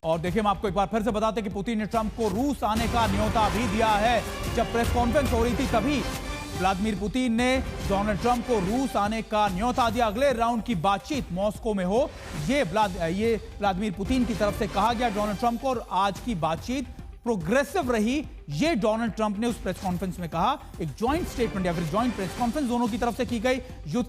और देखिए, हम आपको एक बार फिर से बताते हैं कि पुतिन ने ट्रंप को रूस आने का न्योता भी दिया है। जब प्रेस कॉन्फ्रेंस हो रही थी तभी व्लादिमीर पुतिन ने डोनाल्ड ट्रंप को रूस आने का न्योता दिया। अगले राउंड की बातचीत मॉस्को में हो, ये व्लादिमीर पुतिन की तरफ से कहा गया डोनाल्ड ट्रंप को। और आज की बातचीत प्रोग्रेसिव रही, ये डोनाल्ड ट्रंप ने उस प्रेस कॉन्फ्रेंस में कहा। एक जॉइंट स्टेटमेंट या फिर जॉइंट प्रेस कॉन्फ्रेंस दोनों की तरफ से की गई। युद्ध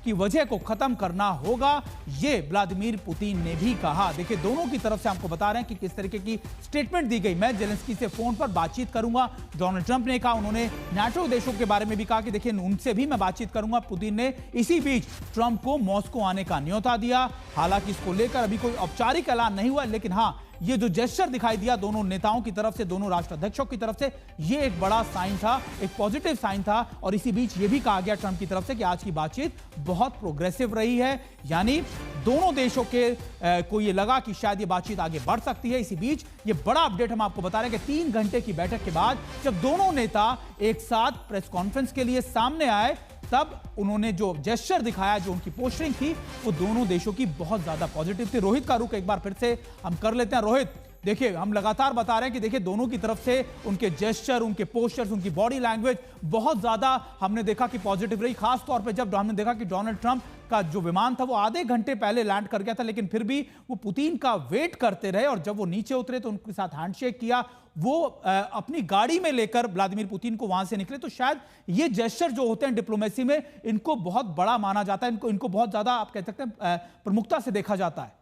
की वजह को खत्म करना होगा, ये व्लादिमीर पुतिन ने भी कहा। देखिए, दोनों की तरफ से आपको बता रहे हैं कि किस तरीके की स्टेटमेंट दी गई। मैं जेलेंस्की से फोन पर बातचीत करूंगा, डोनाल्ड ट्रंप ने कहा। उन्होंने नाटो देशों के बारे में भी कहा कि देखिए, उनसे भी मैं बातचीत करूंगा। पुतिन ने इसी बीच ट्रंप को मॉस्को आने का न्योता दिया। हालांकि इसको लेकर अभी कोई औपचारिक ऐलान नहीं हुआ, लेकिन हाँ, ये जो जेस्चर दिखाई दिया दोनों नेताओं की तरफ से, दोनों राष्ट्राध्यक्षों की तरफ से, ये एक बड़ा साइन था, एक पॉजिटिव साइन था। और इसी बीच ये भी कहा गया ट्रंप की तरफ से कि आज की बातचीत बहुत प्रोग्रेसिव रही है। यानी दोनों देशों के को ये लगा कि शायद ये बातचीत आगे बढ़ सकती है। इसी बीच ये बड़ा अपडेट हम आपको बता रहे हैं कि 3 घंटे की बैठक के बाद जब दोनों नेता एक साथ प्रेस कॉन्फ्रेंस के लिए सामने आए, तब उन्होंने जो जेस्चर दिखाया, जो उनकी पोस्टरिंग थी, वो दोनों देशों की बहुत ज्यादा पॉजिटिव थी। रोहित का रुख एक बार फिर से हम कर लेते हैं। रोहित, देखिए, हम लगातार बता रहे हैं कि देखिए, दोनों की तरफ से उनके जेस्चर, उनके पोस्टर्स, उनकी बॉडी लैंग्वेज बहुत ज्यादा हमने देखा कि पॉजिटिव रही। खास तौर पे जब हमने देखा कि डोनाल्ड ट्रंप का जो विमान था वो आधे घंटे पहले लैंड कर गया था, लेकिन फिर भी वो पुतिन का वेट करते रहे। और जब वो नीचे उतरे तो उनके साथ हैंडशेक किया, वो अपनी गाड़ी में लेकर व्लादिमीर पुतिन को वहां से निकले। तो शायद ये जेस्चर जो होते हैं डिप्लोमेसी में, इनको बहुत बड़ा माना जाता है, इनको बहुत ज्यादा, आप कह सकते हैं, प्रमुखता से देखा जाता है।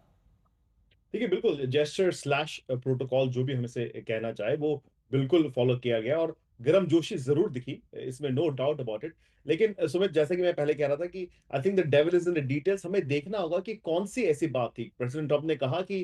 देखिए, बिल्कुल जेस्चर स्लैश प्रोटोकॉल जो भी हमें से कहना चाहे वो बिल्कुल फॉलो किया गया और गर्मजोशी जरूर दिखी, इसमें नो डाउट अबाउट इट। लेकिन सुमित, जैसे कि मैं पहले कह रहा था कि I think the devil is in the details. हमें देखना होगा कि कौन सी ऐसी बात थी। प्रेसिडेंट ट्रंप ने कहा कि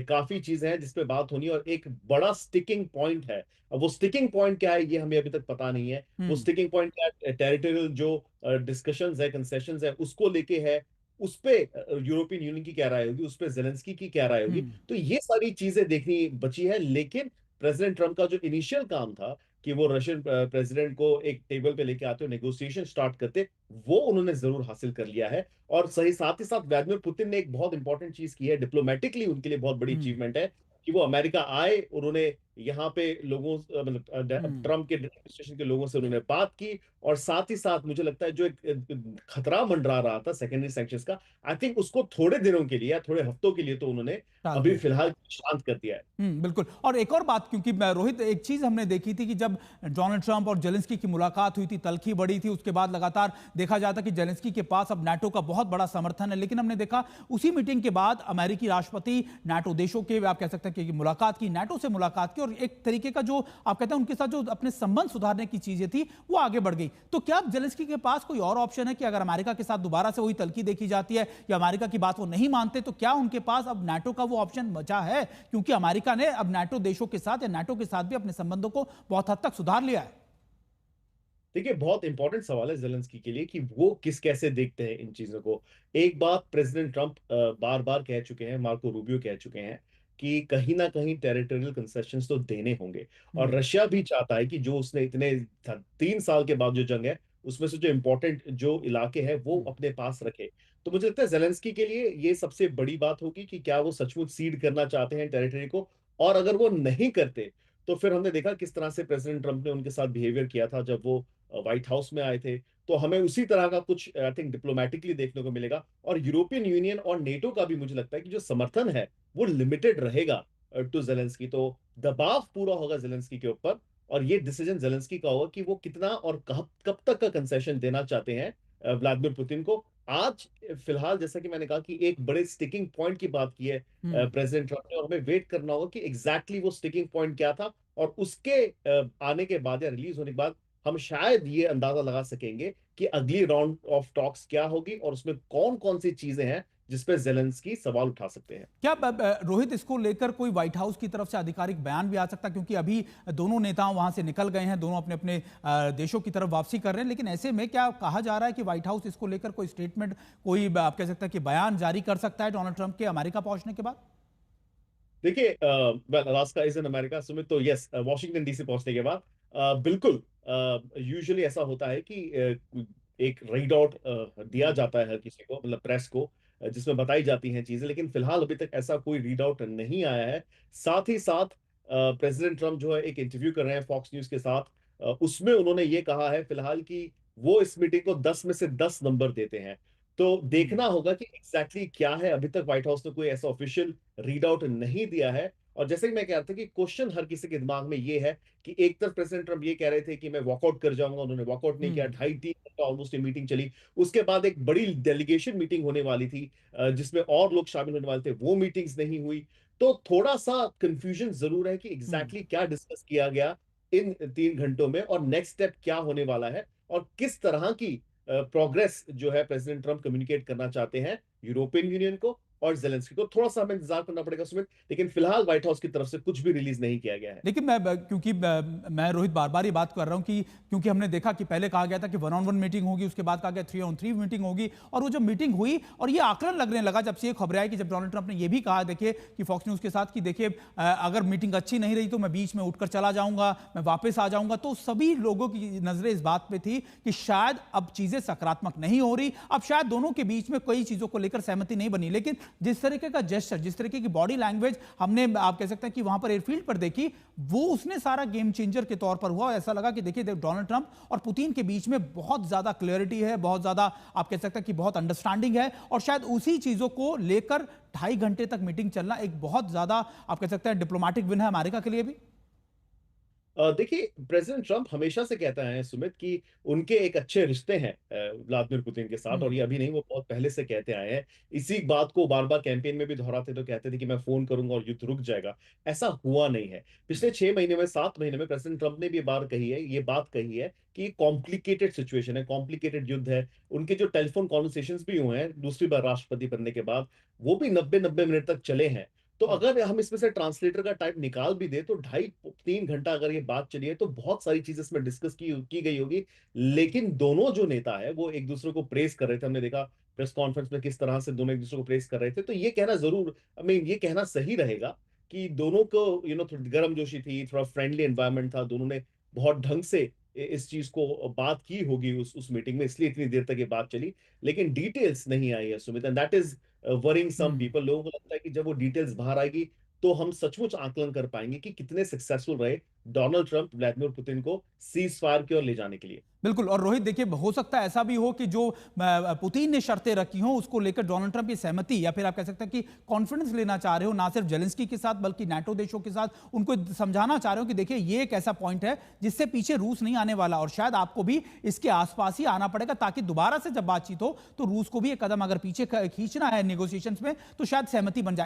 काफी चीजें हैं जिस पे बात होनी है और एक बड़ा स्टिकिंग पॉइंट है। अब वो स्टिकिंग पॉइंट क्या है, ये हमें अभी तक पता नहीं है। वो हम्म। स्टिकिंग पॉइंट क्या है, टेरिटोरियल जो डिस्कशंस है, कंसेशंस है, उसको लेके है। उस पे यूरोपियन यूनियन की क्या राय होगी, उस पे जेलेंस्की की क्या राय होगी। हम्म। तो ये सारी चीजें देखनी बची है। लेकिन प्रेसिडेंट ट्रंप का जो इनिशियल काम था कि वो रशियन प्रेसिडेंट को एक टेबल पे लेके आते हो, नेगोशिएशन स्टार्ट करते, वो उन्होंने जरूर हासिल कर लिया है। और सही साथ ही साथ व्लादिमीर पुतिन ने एक बहुत इंपॉर्टेंट चीज की है, डिप्लोमेटिकली उनके लिए बहुत बड़ी हम्म। अचीवमेंट है कि वो अमेरिका आए। उन्होंने यहाँ पे लोगों मतलब हम्म। ट्रंप के एडमिनिस्ट्रेशन के लोगों से उन्होंने बात की। और साथ ही साथ मुझे लगता है जो एक खतरा मंडरा रहा था सेकेंडरी सैंक्शंस का, आई थिंक उसको थोड़े दिनों के लिए या थोड़े हफ्तों के लिए तो उन्होंने टाल अभी दिया। फिलहाल शांत कर दिया है। बिल्कुल। और एक और बात, क्योंकि रोहित, एक चीज हमने देखी थी कि जब डोनाल्ड ट्रंप और जेलेंस्की की मुलाकात हुई थी, तल्खी बढ़ी थी, उसके बाद लगातार देखा जाता कि जेलेंस्की के पास अब नाटो का बहुत बड़ा समर्थन है। लेकिन हमने देखा उसी मीटिंग के बाद अमेरिकी राष्ट्रपति नाटो देशों के, आप कह सकते हैं कि मुलाकात की, नाटो से मुलाकात की, और एक तरीके का जो आप कहते हैं उनके साथ जो अपने संबंध सुधारने की चीजें थी वो आगे बढ़ गई। तो क्या अब जेलेंस्की के पास कोई और ऑप्शन है कि अगर अमेरिका के साथ दोबारा से वही तल्खी देखी जाती है या अमेरिका की बात वो नहीं मानते, तो क्या उनके पास अब नाटो का वो ऑप्शन बचा है? क्योंकि अमेरिका ने अब नाटो देशों के साथ या नाटो के साथ भी अपने संबंधों को बहुत हद तक सुधार लिया है। देखिए, बहुत इंपॉर्टेंट सवाल है जेलेंस्की के लिए कि वो किस कैसे देखते हैं इन चीजों को। एक बात प्रेसिडेंट ट्रंप बार बार कह चुके हैं, मार्को रूबियो कह चुके हैं कि कहीं ना कहीं टेरिटोरियल कंसेशंस तो देने होंगे। और हम्म। रशिया भी चाहता है कि जो उसने इतने 3 साल के बाद जो जंग है उसमें से जो इंपॉर्टेंट जो इलाके हैं वो हम्म। अपने पास रखे। तो मुझे लगता है जेलेंस्की के लिए ये सबसे बड़ी बात होगी कि क्या वो सचमुच सीड करना चाहते हैं टेरिटरी को। और अगर वो नहीं करते तो फिर हमने देखा किस तरह से प्रेसिडेंट ट्रंप ने उनके साथ बिहेवियर किया था जब वो व्हाइट हाउस में आए थे। तो हमें उसी तरह का कुछ आई थिंक डिप्लोमेटिकली देखने को मिलेगा। और यूरोपियन यूनियन और नेटो का भी मुझे लगता है कि जो समर्थन है वो लिमिटेड रहेगा टू जेलेंस्की। तो दबाव पूरा होगा जेलेंस्की के ऊपर। और ये डिसीजन जेलेंस्की का होगा कि वो कितना और कब कब तक का कंसेशन देना चाहते हैं व्लादिमीर पुतिन को। आज फिलहाल जैसा कि मैंने कहा कि एक बड़े स्टिकिंग पॉइंट की बात की है हम्म। प्रेसिडेंट ट्रंप ने, और हमें वेट करना होगा कि एग्जैक्टली वो स्टिकिंग पॉइंट क्या था। और उसके आने के बाद या रिलीज होने के बाद हम शायद ये अंदाजा लगा सकेंगे कि अगली राउंड ऑफ टॉक्स क्या होगी और उसमें कौन कौन सी चीजें हैं जिसपे जेलेंस्की सवाल उठा सकते हैं। क्या रोहित, इसको लेकर कोई व्हाइट हाउस की तरफ से आधिकारिक बयान भी आ सकता है? क्योंकि अभी दोनों नेताओं वहां से निकल गए हैं, दोनों अपने अपने देशों की तरफ वापसी कर रहे हैं। लेकिन ऐसे में क्या कहा जा रहा है कि व्हाइट हाउस इसको लेकर कोई स्टेटमेंट, कोई आप कह सकते हैं कि बयान जारी कर सकता है डोनाल्ड ट्रंप के अमेरिका पहुंचने के बाद? देखिए, Alaska is in America Sumit, तो यस, वॉशिंगटन डीसी पहुंचने के बाद बिल्कुल यूजुअली ऐसा होता है कि एक रीड आउट दिया जाता है हर किसी को, मतलब प्रेस को, जिसमें बताई जाती हैं चीजें, लेकिन फिलहाल अभी तक ऐसा कोई रीड आउट नहीं आया है। साथ ही साथ प्रेसिडेंट ट्रम्प जो है एक इंटरव्यू कर रहे हैं फॉक्स न्यूज के साथ, उसमें उन्होंने ये कहा है फिलहाल कि वो इस मीटिंग को 10 में से 10 नंबर देते हैं। तो देखना होगा कि एग्जैक्टली क्या है। अभी तक व्हाइट हाउस ने कोई ऐसा ऑफिशियल रीड आउट नहीं दिया है। और जैसे कि मैं कह रहा था कि क्वेश्चन हर किसी के दिमाग में ये है कि एक तरफ प्रेसिडेंट ट्रम्प ये कह रहे थे कि मैं वॉकआउट कर जाऊंगा, उन्होंने वॉकआउट नहीं किया, हम्म। 2.5-3 घंटा ऑलमोस्ट ये मीटिंग चली। उसके बाद एक बड़ी डेलीगेशन मीटिंग होने वाली थी, जिसमें और लोग शामिल होने वाले थे, वो मीटिंग्स नहीं हुई। तो थोड़ा सा कंफ्यूजन जरूर है कि हम्म। एग्जैक्टली क्या डिस्कस किया गया इन 3 घंटों में, और नेक्स्ट स्टेप क्या होने वाला है, और किस तरह की प्रोग्रेस जो है प्रेसिडेंट ट्रम्प कम्युनिकेट करना चाहते हैं यूरोपियन यूनियन को और जेलेंस्की को। थोड़ा सा हमें इंतजार करना पड़ेगा सुमित, लेकिन फिलहाल व्हाइट हाउस की तरफ से कुछ भी रिलीज नहीं किया गया है। लेकिन क्योंकि मैं रोहित बार बार ये बात कर रहा हूं कि क्योंकि हमने देखा कि पहले कहा गया था कि 1-on-1 मीटिंग होगी, उसके बाद कहा गया 3-on-3 मीटिंग होगी, और वो जब मीटिंग हुई और ये आकलन लगने लगा जब से ये खबरें आई कि जब डोनाल्ड ट्रंप ने ये भी कहा, देखिए कि फॉक्स न्यूज के साथ, कि देखिए अगर मीटिंग अच्छी नहीं रही तो मैं बीच में उठकर चला जाऊंगा, मैं वापस आ जाऊंगा, तो सभी लोगों की नजरें इस बात पे थी कि शायद अब चीजें सकारात्मक नहीं हो रही, अब शायद दोनों के बीच में कई चीजों को लेकर सहमति नहीं बनी। लेकिन जिस तरीके का जेस्चर, जिस तरीके की बॉडी लैंग्वेज हमने, आप कह सकते हैं कि वहां पर एयरफील्ड पर देखी, वो उसने सारा गेम चेंजर के तौर पर हुआ। ऐसा लगा कि देखिए डोनाल्ड ट्रंप और पुतिन के बीच में बहुत ज्यादा क्लैरिटी है, बहुत ज्यादा आप कह सकते हैं कि बहुत अंडरस्टैंडिंग है, और शायद उसी चीजों को लेकर 2.5 घंटे तक मीटिंग चलना एक बहुत ज्यादा आप कह सकते हैं डिप्लोमेटिक विन है अमेरिका के लिए भी। देखिए, प्रेसिडेंट ट्रम्प हमेशा से कहता है सुमित कि उनके एक अच्छे रिश्ते हैं व्लादिमीर पुतिन के साथ, और ये अभी नहीं, वो बहुत पहले से कहते आए हैं। इसी बात को बार बार कैंपेन में भी दोहराते, तो कहते थे कि मैं फोन करूंगा और युद्ध रुक जाएगा। ऐसा हुआ नहीं है। पिछले 6 महीने में, 7 महीने में प्रेसिडेंट ट्रम्प ने भी ये बात कही है कि कॉम्प्लिकेटेड सिचुएशन है, कॉम्प्लिकेटेड युद्ध है। उनके जो टेलीफोन कॉन्वर्सेशंस भी हुए हैं दूसरी बार राष्ट्रपति बनने के बाद, वो भी 90-90 मिनट तक चले हैं। तो अगर हम इसमें से ट्रांसलेटर का टाइम निकाल भी दे, तो 2.5-3 घंटा अगर ये बात चली है, तो बहुत सारी चीजें इसमें डिस्कस की गई होगी। लेकिन दोनों जो नेता है वो एक दूसरे को प्रेस कर रहे थे। हमने देखा प्रेस कॉन्फ्रेंस में किस तरह से दोनों एक दूसरे को प्रेस कर रहे थे। तो ये कहना जरूर, ये कहना सही रहेगा कि दोनों को थोड़ी गर्मजोशी थी, थोड़ा फ्रेंडली एनवायरनमेंट था, दोनों ने बहुत ढंग से इस चीज को बात की होगी उस मीटिंग में, इसलिए इतनी देर तक ये बात चली। लेकिन डिटेल्स नहीं आई है Sumit, and that is worrying some hmm. People. लोगों को लगता है कि जब वो डिटेल्स बाहर आएगी, तो हम सचमुच आकलन कर पाएंगे कि कितने सक्सेसफुल रहे डोनाल्ड ट्रंप व्लादिमीर पुतिन को सीज फायर की ओर ले जाने के लिए। बिल्कुल। और रोहित देखिए, हो सकता है ऐसा भी हो कि जो पुतिन ने शर्तें रखी हों उसको लेकर डोनाल्ड ट्रंप की सहमति, या फिर आप कह सकते हैं कि कॉन्फिडेंस लेना चाह रहे हो, ना सिर्फ जेलेंस्की के साथ बल्कि नाटो देशों के साथ, उनको समझाना चाह रहे हो कि देखिए ये एक ऐसा पॉइंट है जिससे पीछे रूस नहीं आने वाला, और शायद आपको भी इसके आसपास ही आना पड़ेगा, ताकि दोबारा से जब बातचीत हो तो रूस को भी एक कदम अगर पीछे खींचना है नेगोशिएशंस में, तो शायद सहमति बन जाए।